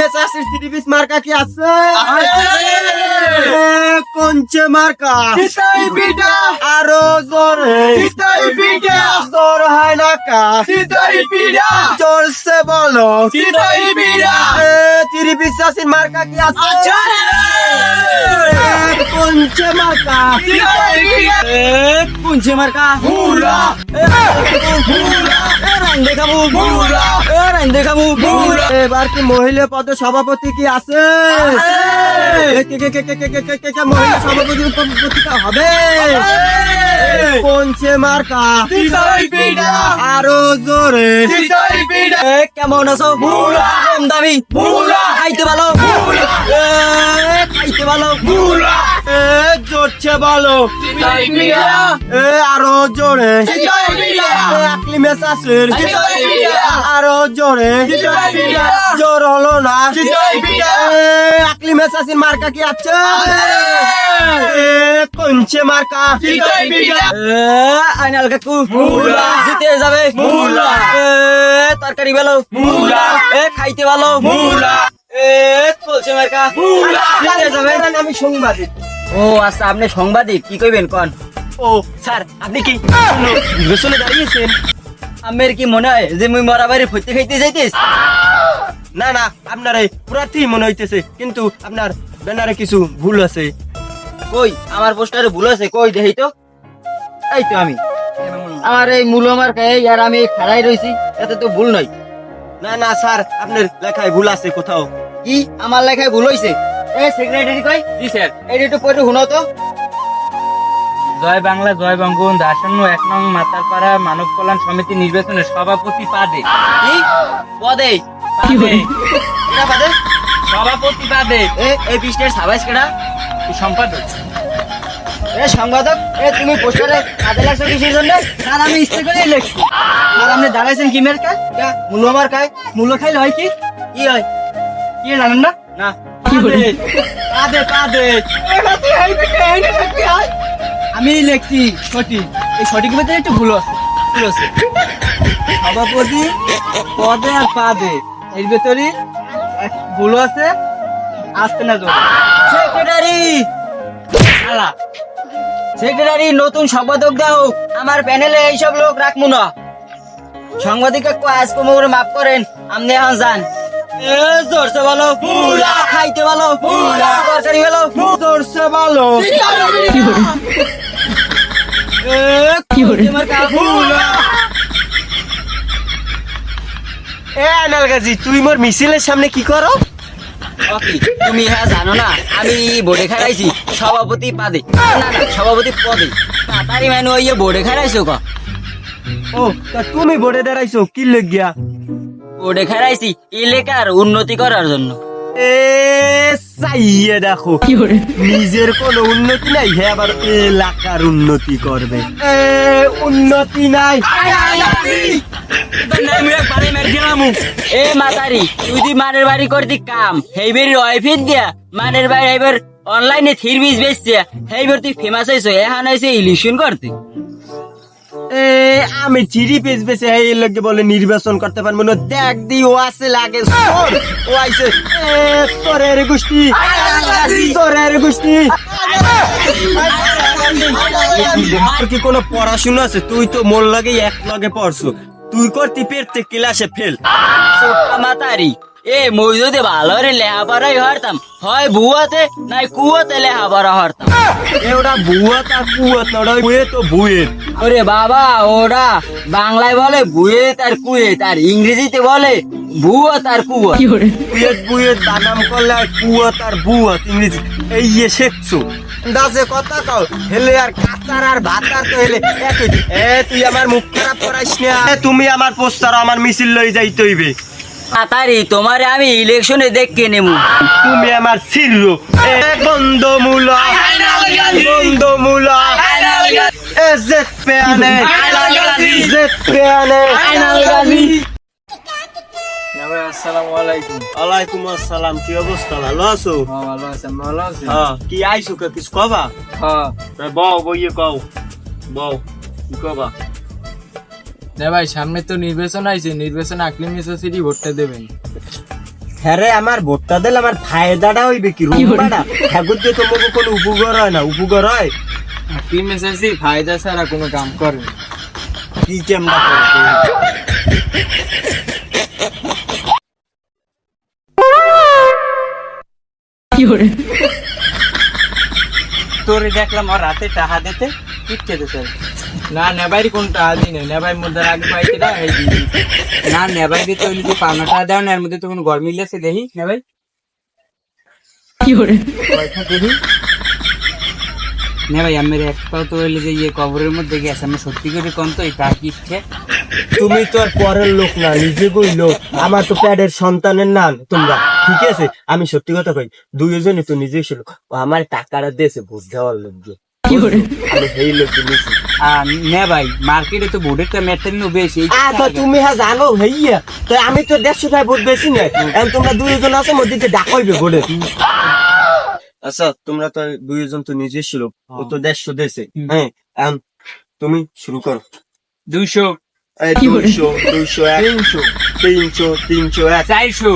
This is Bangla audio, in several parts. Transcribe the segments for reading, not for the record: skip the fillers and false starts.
মেসাসের সিরিবিস মার্কা কি আছে? কোনচে মার্কা? আরো জোরে জোর হয় না কা? জোরসে বলো সিরিবিসের মার্কা কি আছে? কোনচে মার্কা? কোনচে মার্কা? এবার কি মহিলা পদ সভাপতি কি আছে? মহিলা সভাপতি হবে কোনচে মার্কা? আরো জোরে কেমন আছো? কম দামি খাইতে ভালো খাইতে ভালো জোরছে বলো আরো জোরে আকলি মেসাসের আরো জোরে জোর হলো না আকলি মেসাসের মার্কা কি আছে? কোনচে মার্কা? আইনাল কাকু জিতে যাবে তরকারি ভালো খাইতে ভালো আমি সাংবাদিক। ও আচ্ছা, আপনি সাংবাদিক, কি কইবেন কোন? ও স্যার, আপনি কি নির্বাচনে দাঁড়িয়েছেন? আমের কি মনে হয় যে মুই মরা বাড়ি ফুটতে খাইতে যাইতেছ? না না, আপনার এই প্রার্থী মনে হইতেছে, কিন্তু আপনার ব্যানারে কিছু ভুল আছে। কই আমার পোস্টারে ভুল আছে? কই দেখি তো। এই তো আমি, আমার এই মূল আমার আর আমি খাড়াই রইছি, এতে তো ভুল নয়। না না স্যার, আপনার লেখায় ভুল আছে কোথাও। কি আমার লেখায় ভুল হইছে? এই সেক্রেটারি কই? জি স্যার। এই একটু পড়ে শুনো তো। জয় বাংলা জয় বঙ্গবন্ধু আসন্ন 1 নং মাতারপাড়া মানব কল্যাণ সমিতি নির্বাচনে সভাপতি পদে কি পদে? এটা পদে সভাপতি পদে এই পৃষ্ঠের সাবাইস কেডা? সম্পাদক। সংবাদক, তুমি পোস্টারে কাজে লাগছো কিসের জন্য? আর আমি ইচ্ছে করে লিখছি। আর আপনি দাঁড়াইছেন কি মেয়ের কাজ? মূল্য আমার কাজ। মূল্য খাইলে হয় কি? কি হয়? কি জানেন না? না আমি লিখছি সঠিক। এই সঠিক ভেতরে একটু ভুল আছে। সভাপতি পদে আর পাদে এর ভেতরে ভুল আছে। আসতে না জোর সেক্রেটারি সেক্রেটারি নতুন সম্পাদক দাও। আমার প্যানেলে এইসব লোক রাখবো না। সাংবাদিক কাজ কমে মাফ করেন, আপনি এখন যান। জোরসে বলো খাইতে ভালো তরকারি ভালো জোরসে বলো তুই মোর মিছিলের সামনে কি করো? তুমি হ্যাঁ জানো না, আমি বোর্ডে খারাইছি সভাপতি পদে। না না, সভাপতি পদে তাড়াতাড়ি মানে ওই বোর্ডে খারাইছো ক? ও তা তুমি বোর্ডে দাঁড়াইছো কি লেগিয়া? বোর্ডে খারাইছি এলাকার উন্নতি করার জন্য। চাইয়ে দেখো নিজের কোনো উন্নতি নাই, হ্যাঁ আবার এলাকার উন্নতি করবে। উন্নতি নাই এ মাতারি, তুই দি মানের বাড়ি করতি কাম হেইবের ওয়াইফিট দিয়া মানের বাড়ি হেইবার অনলাইনে থিরবিস বেচছে হেইবার তুই ফেমাস হইছো। এখন হইছে ইলেকশন করতে। আমি চিড়ি পেজ বেছে এই লোকে বলে নির্বাচন করতে পারবো না। দেখ দি ও আছে লাগে ও আইছে তোরের গোষ্ঠী তোরের গোষ্ঠী। তোর কি কোনো পড়াশোনা আছে? তুই তো মোর লাগে এক লগে পড়ছো, তুই করতি পেরতে ক্লাসে ফেল। মাতারি মই যদি ভালো রে লেহাপড়াই হরতাম, হয় বুয়াতে নাই কুয়াতে লেহাপড়া হরতাম। ওটা বুয়াত আর কুয়াত না, ওটা বুয়ে তো বুয়েত। ওরে বাবা, ওরা বাংলায় বলে বুয়েত আর কুয়েত, আর ইংরেজিতে বলে বুয়াত আর কুয়াত। বুয়েত বুয়েত বানাম করলে আর কুয়াত আর বুয়াত ইংরেজি এই শেখছো। দাসে কথা কও হেলে আর কাতার আর ভাতার তো হেলে একই। তুই আমার মুখ খারাপ করাইস না। তুমি আমার পোস্টার আমার মিছিল লই যাইতে হইবে। তাড়াতাড়ি তোমারে আমি ইলেকশনে দেখকে নেবো। তুমি আমার ছিড় বন্ধমূলা বন্ধমূলা এজেট পেয়ানে এজেট পেয়ানে। আসসালামু আলাইকুম। ওয়ালাইকুম আসসালাম। কি অবস্থা? ভালো আছো? ভালো আছেন? ভালো আছেন? কি আইছো কিছু কবা? বউ বইয়ে কও বউ কি কবা? ভাই সামনে তো নির্বাচন আইছে, নির্বাচনে আকলিম মেসাসিরি ভোটটা দেবেন। হ্যাঁ রে, আমার ভোটটা দিলে আমার ফায়দাটা হইবে কি রুমবাটা ঠাকুর দিয়ে তোমাকে কোনো উপকার হয় না, উপকার হয় হাকিম এসেছি ফায়দা ছাড়া কোনো কাম করে না। কি কেমন করে তোরে দেখলাম আর রাতে টাহা দিতে কিচ্ছে দিতে না নেবাই কোনটা আদি নেই নেবাই মধ্যে আগে পাইতে না এই না নেবাই দিতে হইলে তুই পাওনাটা দাও না এর মধ্যে তো কোনো ঘর মিলেছে দেখি নেবাই কি করে দেখি নেবাই আমার একটাও তো হইলে যে ইয়ে কবরের মধ্যে গেছে আমি সত্যি করে কোন তো এটা কিচ্ছে তুমি তো আর পরের লোক না, নিজে কই লোক, আমার তো প্যাডের সন্তানের না তোমরা, ঠিক আছে? আমি সত্যি কথা কই, দুইজনই তো নিজেই ছিল, আমার টাকাটা দিয়েছে ভোট দেওয়ার লোক দিয়ে, আমি সেই লোক নিয়েছি। নেবাই মার্কেটে তো ভোটের টা মেটানো বেশি তো তুমি হ্যাঁ জানো ভাইয়া, তো আমি তো 150 টাকা ভোট বেশি না, এখন তোমরা দুইজন আছো মধ্যে ডাকইবে ভোটে। আচ্ছা তোমরা তো দুইজন তো নিজে ছিল, ও তো 150 দিয়েছে, হ্যাঁ এখন তুমি শুরু করো। 200 200 201 300 301 400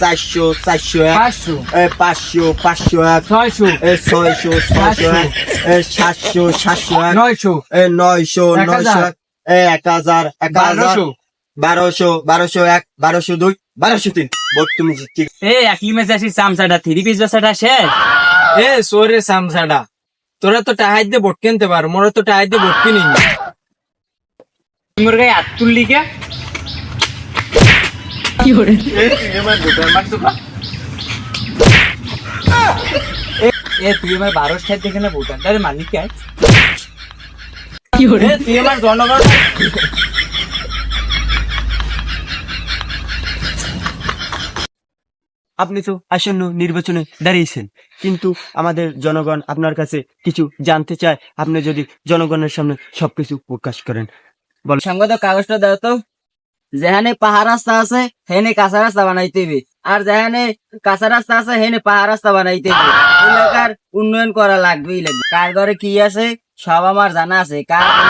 400 401 500 500 501 600 600 601 700 701 900 900 1000 1200 1201 1202 1203 ভোট তুমি জিতছি। একই মেসে আসি সামসাটা 3 পিস বাসাটা শেষ সোরে সামসাটা তোরা তো টাহাই দিয়ে ভোট কিনতে পারো, মোরা তো টাহাই দিয়ে ভোট কিনি না। মোর গায়ে হাত তুললি কে কি করে তুই আমার 12 সাইড দেখে না ভোটার তাহলে মালিক কে কি করে তুই আমার জনগণ আপনি তো আসন্ন নির্বাচনে দাঁড়িয়েছেন, কিন্তু আমাদের জনগণ আপনার কাছে কিছু জানতে চায়, আপনি যদি জনগণের সামনে সবকিছু প্রকাশ করেন। সংবাদক কাগজটা দাও তো। যেখানে পাহাড় রাস্তা আছে সেখানে কাঁচা রাস্তা বানাইতে হবে, আর যেখানে কাঁচা রাস্তা আছে সেখানে পাহাড় রাস্তা বানাইতে হবে। এলাকার উন্নয়ন করা লাগবেই লাগবে। কার ঘরে কি আছে সব আমার জানা আছে, কার কোন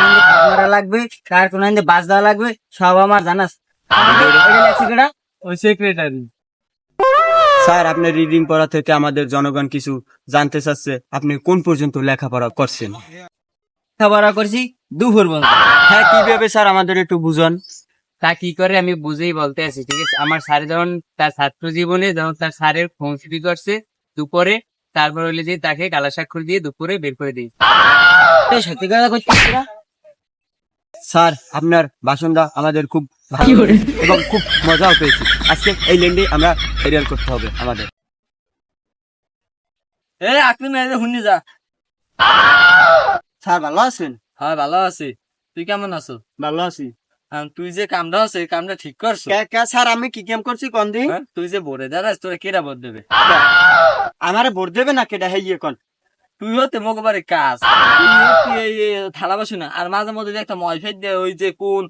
করা লাগবে, কার কোন বাস দেওয়া লাগবে সব আমার জানা আছে। ওই সেক্রেটারি স্যার, আপনার রিডিং পড়া থেকে আমাদের জনগণ কিছু জানতে চাচ্ছে, আপনি কোন পর্যন্ত লেখাপড়া করছেন? লেখাপড়া করছি দুপুর বন্ধ। হ্যাঁ, কিভাবে স্যার আমাদের একটু বুঝান। তা কি করে আমি বুঝেই বলতে আছি, ঠিক আছে? আমার স্যার যখন তার ছাত্র জীবনে যখন তার স্যারের ফোন চুরি করছে দুপুরে, তারপর হইলে যে তাকে কালা স্বাক্ষর দিয়ে দুপুরে বের করে দিই। সত্যি কথা করছিস না? স্যার, আপনার ভাষণটা আমাদের খুব ভালো এবং খুব মজাও পেয়েছি। আজকে এই লেন্ডে আমরা ফেরিয়াল করতে হবে আমাদের। আপনি শুনি যা। স্যার ভালো আছেন? হ্যাঁ ভালো আছি, তুই কেমন আছো? ভালো আছি। তুই যে কামটা আছে কামটা ঠিক করছো? স্যার আমি কি কাম করছি কোন দিন? তুই যে ভোটে দাঁড়াস তোরা কেটা ভোট দেবে? আমারে ভোট দেবে না কেটা হেইয়ে কোন? তুই হতে মগবারে কাজ থালা বাসু না, আর মাঝে মধ্যে একটা ময়ফাই দেয় ওই যে কোন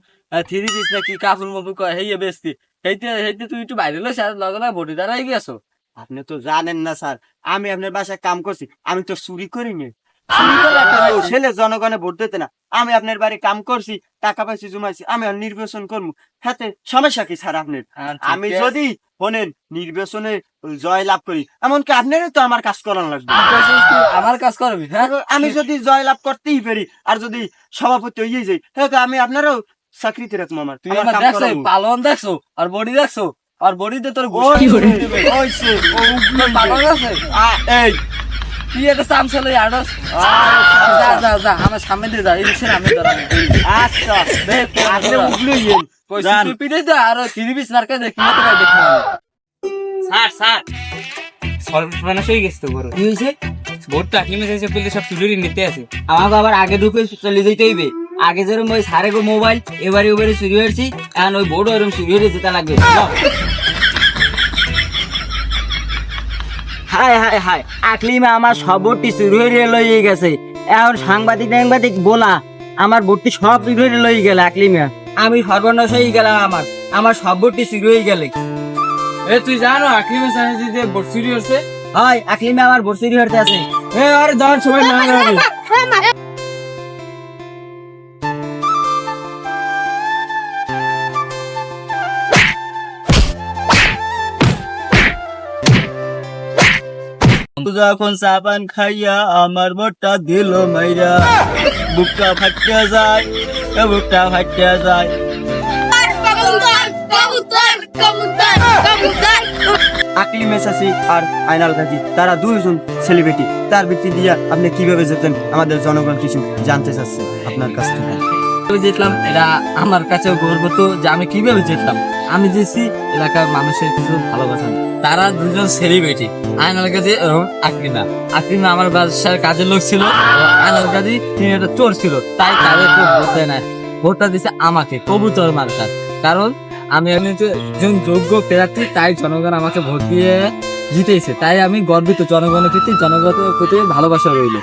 3 পিস নাকি কাপড় মপু কয় হেইয়ে বেচতি, হেইতে হেইতে তুই একটু বাইরে লইছ আর লগে লগে ভোটে দাঁড়াই গেছো। আপনি তো জানেন না স্যার, আমি আপনার বাসায় কাম করছি, আমি তো চুরি করিনি। ছেলে জনগণে ভোট দিতে না, আমি আপনার বাড়ি কাম করছি, টাকা পাইছি জমাইছি, আমি আর নির্বাচন করবো, হাতে সমস্যা কি স্যার আপনার? আমি যদি শোনেন নির্বাচনে জয় লাভ করি, এমনকি আপনারও তো আমার কাজ করানো লাগবে। আমার কাজ করবি? আমি যদি জয় লাভ করতেই পারি আর যদি সভাপতি হয়ে যাই, তাহলে আমি আপনারও চাকরিতে রাখবো। আমার তুই আমার দেখছো পালন দেখছো আর বডি দেখছো, আর বডিতে তোর এই তুই একটা চামচালে আড়স। যা যা যা আমার সামনে দিয়ে যা, এই রিক্সার আমি দাঁড়াবো। আচ্ছা পিঠে দে আর 3 পিস নারকা দেখি দেখি। স্যার স্যার সর্বনাশ হয়ে গেছে তো বড়। কি হয়েছে? ভোট তো আকিমে এসে পেলে সব চুরি নিতে আছে। আমাকে আবার আগে ঢুকে চলে যেতে হইবে। আগে যেরকম ওই সারে গো মোবাইল এবারে ওবারে চুরি হয়েছি, এখন ওই বোর্ড ওরকম চুরি হয়ে যেতে লাগবে। হায় হায় হায়, আকলিমা আমার সব ভোটটি চুরি হয়ে লইয়ে গেছে। এখন সাংবাদিক টাংবাদিক বলা আমার ভোটটি সব চুরি হয়ে লইয়ে গেল। আকলিমা আমি সর্বনাশ হয়ে গেলাম, আমার সব ভোটটি চুরি হয়ে গেলে। তুই জানো আকিমে সাহেব ভোট চুরি হচ্ছে? হয় আকলিমা আমার ভোট চুরি হতে আছে। আরে দাঁড় সময় না যখন চাপান খাইয়া আমার মোটটা দিল মাইরা বুকটা ফাটিয়া যায় বুকটা ফাটিয়া যায়। আকলি মেসাসি আর আইনাল গাজী তারা দুইজন সেলিব্রিটি, তার ভিত্তি দিয়া আপনি কিভাবে যেতেন আমাদের জনগণ কিছু জানতে চাচ্ছে আপনার কাছ থেকে। জিতলাম, এটা আমার কাছে গর্ব তো যে আমি কিভাবে জিতলাম। আমি যেছি এলাকার মানুষের কিছু ভালোবাসা, তারা দুজন সেলিব্রিটি, আয়নাল গাজী এবং আকরিমা। আকরিমা আমার বাসার কাজের লোক ছিল, আয়নাল গাজী তিনি একটা চোর ছিল, তাই তাদের কেউ ভোট দেয় না। ভোটটা দিছে আমাকে, কবুতর মার্কার, কারণ আমি একজন যোগ্য প্রার্থী, তাই জনগণ আমাকে ভোট দিয়ে জিতেছে। তাই আমি গর্বিত, জনগণের প্রতি জনগণের প্রতি ভালোবাসা রইল।